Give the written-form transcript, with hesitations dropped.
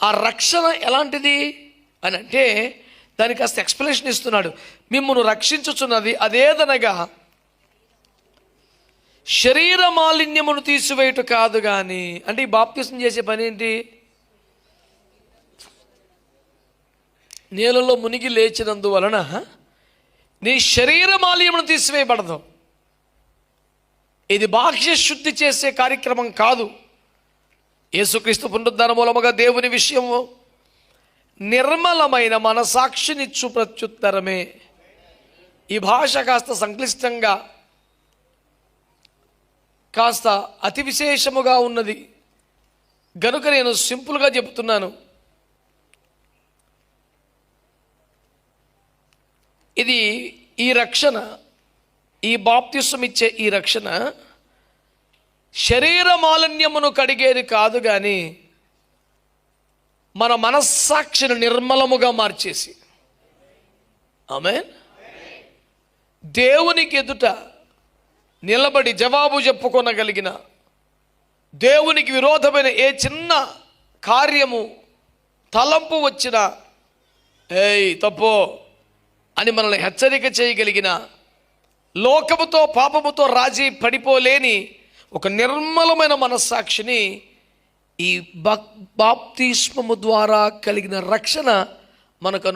ఆ రక్షణ ఎలాంటిది అని అంటే దానికి కాస్త ఎక్స్ప్లెనేషన్ ఇస్తున్నాడు. మిమ్మును రక్షించుచున్నది అదేదనగా శరీర మాలిన్యమును తీసివేయుట కాదు కానీ. అంటే ఈ బాప్తిస్మం చేసే పని ఏంటి? నీళ్ళలో మునిగి లేచినందువలన నీ శరీర మాలిన్యమును తీసివేయబడదు. ఇది బాహ్య శుద్ధి చేసే కార్యక్రమం కాదు. యేసుక్రీస్తు పునరుద్ధాన మూలముగా దేవుని విషయము నిర్మలమైన మనసాక్షినిచ్చు ప్రత్యుత్తరమే. ఈ భాష కాస్త సంక్లిష్టంగా, కాస్త అతి విశేషముగా ఉన్నది గనుక నేను సింపుల్గా చెప్తున్నాను. ఇది ఈ రక్షణ, ఈ బాప్తిస్మం ఇచ్చే ఈ రక్షణ శరీర మాలిన్యమును కడిగేది కాదు కానీ మన మనస్సాక్షిని నిర్మలముగా మార్చేసి, ఆమేన్, దేవునికి ఎదుట నిలబడి జవాబు చెప్పుకొనగలిగిన, దేవునికి విరోధమైన ఏ చిన్న కార్యము తలంపు వచ్చినా ఏయ్ తప్పో అని మనల్ని హెచ్చరిక చేయగలిగిన, లోకముతో పాపముతో రాజీ పడిపోలేని ఒక నిర్మలమైన మనస్సాక్షిని ఈ బాప్తిస్మము ద్వారా కలిగిన రక్షణ మనకు